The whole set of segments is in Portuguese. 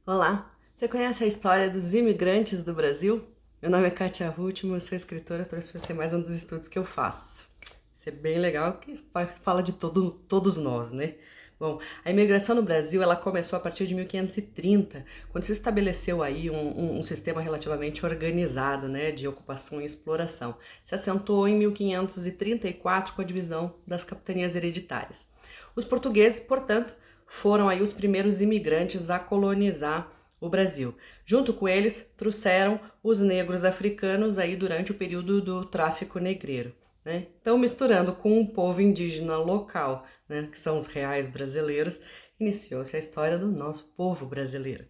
Olá, você conhece a história dos imigrantes do Brasil? Meu nome é Kátia Ruttmann, eu sou escritora, trouxe para ser mais um dos estudos que eu faço. Isso é bem legal, que fala de todos nós, né? Bom, a imigração no Brasil ela começou a partir de 1530, quando se estabeleceu aí um sistema relativamente organizado, né, de ocupação e exploração. Se assentou em 1534 com a divisão das capitanias hereditárias. Os portugueses, portanto, foram aí os primeiros imigrantes a colonizar o Brasil. Junto com eles, trouxeram os negros africanos aí durante o período do tráfico negreiro. Né? Então, misturando com o povo indígena local, né, que são os reais brasileiros, iniciou-se a história do nosso povo brasileiro.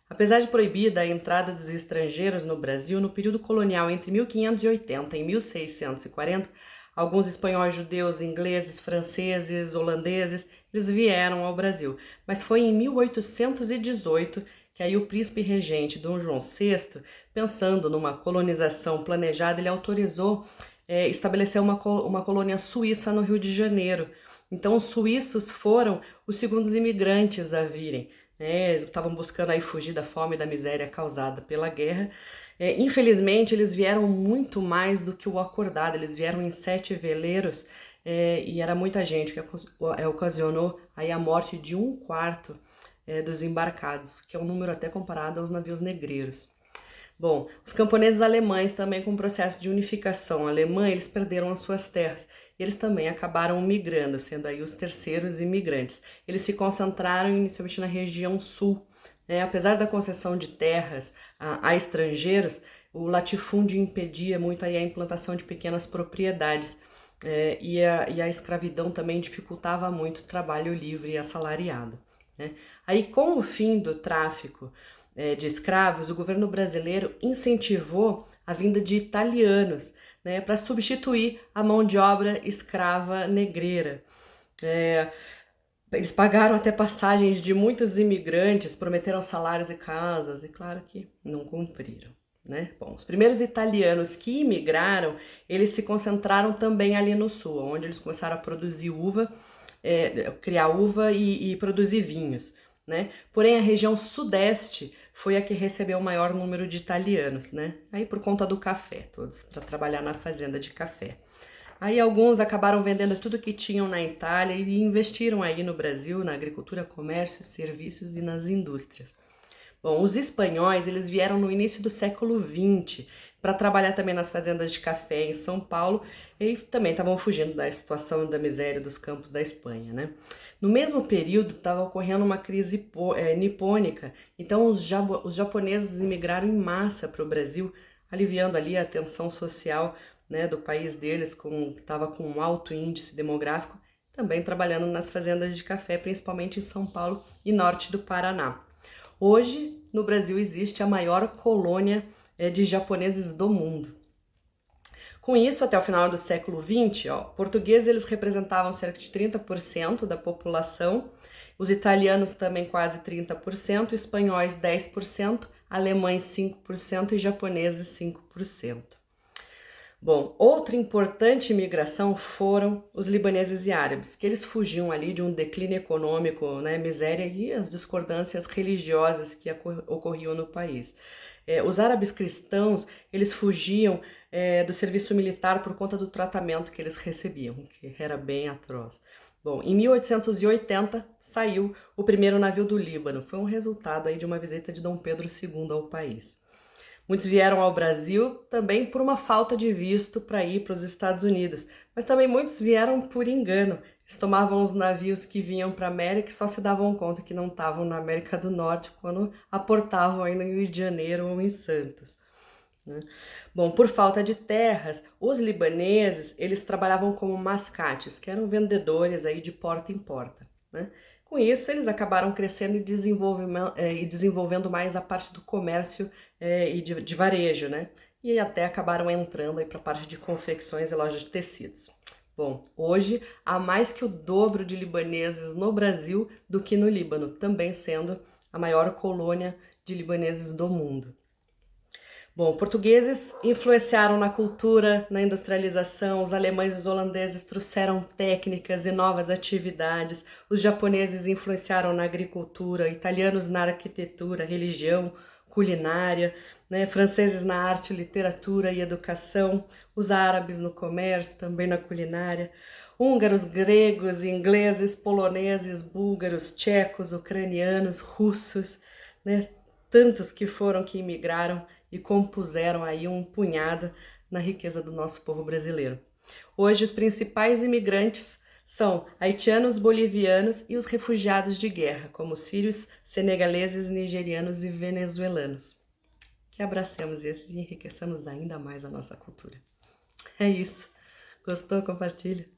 Apesar de proibida a entrada dos estrangeiros no Brasil, no período colonial entre 1580 e 1640, alguns espanhóis, judeus, ingleses, franceses, holandeses, eles vieram ao Brasil. Mas foi em 1818 que aí o príncipe regente Dom João VI, pensando numa colonização planejada, ele autorizou estabelecer uma colônia suíça no Rio de Janeiro. Então os suíços foram os segundos imigrantes a virem. Eles estavam buscando aí fugir da fome e da miséria causada pela guerra. Infelizmente, eles vieram muito mais do que o acordado, eles vieram em 7 veleiros e era muita gente, que ocasionou aí a morte de 1/4 dos embarcados, que é um número até comparado aos navios negreiros. Bom, os camponeses alemães também com o processo de unificação alemã, eles perderam as suas terras. Eles também acabaram migrando, sendo aí os terceiros imigrantes. Eles se concentraram inicialmente na região sul. Apesar da concessão de terras a estrangeiros, o latifúndio impedia muito aí a implantação de pequenas propriedades. E a escravidão também dificultava muito o trabalho livre e assalariado. Né? Aí, com o fim do tráfico de escravos, o governo brasileiro incentivou a vinda de italianos, né, para substituir a mão de obra escrava negreira. Eles pagaram até passagens de muitos imigrantes, prometeram salários e casas, e claro que não cumpriram. Né? Bom, os primeiros italianos que imigraram, eles se concentraram também ali no sul, onde eles começaram a produzir uva, criar uva e produzir vinhos. Né? Porém, a região sudeste foi a que recebeu o maior número de italianos, né? Aí por conta do café, todos para trabalhar na fazenda de café. Aí alguns acabaram vendendo tudo que tinham na Itália e investiram aí no Brasil, na agricultura, comércio, serviços e nas indústrias. Bom, os espanhóis, eles vieram no início do século XX para trabalhar também nas fazendas de café em São Paulo e também estavam fugindo da situação da miséria dos campos da Espanha, né? No mesmo período estava ocorrendo uma crise nipônica, então os japoneses imigraram em massa para o Brasil, aliviando ali a tensão social, né, do país deles, que estava com um alto índice demográfico, também trabalhando nas fazendas de café, principalmente em São Paulo e norte do Paraná. Hoje, no Brasil, existe a maior colônia de japoneses do mundo. Com isso, até o final do século XX, portugueses eles representavam cerca de 30% da população, os italianos também quase 30%, espanhóis 10%, alemães 5% e japoneses 5%. Bom, outra importante imigração foram os libaneses e árabes, que eles fugiam ali de um declínio econômico, né, miséria e as discordâncias religiosas que ocorriam no país. Os árabes cristãos, eles fugiam do serviço militar por conta do tratamento que eles recebiam, que era bem atroz. Bom, em 1880 saiu o primeiro navio do Líbano, foi um resultado aí de uma visita de Dom Pedro II ao país. Muitos vieram ao Brasil também por uma falta de visto para ir para os Estados Unidos, mas também muitos vieram por engano. Eles tomavam os navios que vinham para a América e só se davam conta que não estavam na América do Norte quando aportavam aí no Rio de Janeiro ou em Santos. Né? Bom, por falta de terras, os libaneses eles trabalhavam como mascates, que eram vendedores aí de porta em porta. Né? Com isso, eles acabaram crescendo e desenvolvendo mais a parte do comércio e de varejo, né? E até acabaram entrando aí para a parte de confecções e lojas de tecidos. Bom, hoje há mais que o dobro de libaneses no Brasil do que no Líbano, também sendo a maior colônia de libaneses do mundo. Bom, portugueses influenciaram na cultura, na industrialização, os alemães e os holandeses trouxeram técnicas e novas atividades, os japoneses influenciaram na agricultura, italianos na arquitetura, religião, culinária, né? Franceses na arte, literatura e educação, os árabes no comércio, também na culinária, húngaros, gregos, ingleses, poloneses, búlgaros, tchecos, ucranianos, russos, né? Tantos que imigraram e compuseram aí um punhado na riqueza do nosso povo brasileiro. Hoje, os principais imigrantes são haitianos, bolivianos e os refugiados de guerra, como sírios, senegaleses, nigerianos e venezuelanos. Que abracemos esses e enriqueçamos ainda mais a nossa cultura. É isso. Gostou? Compartilha.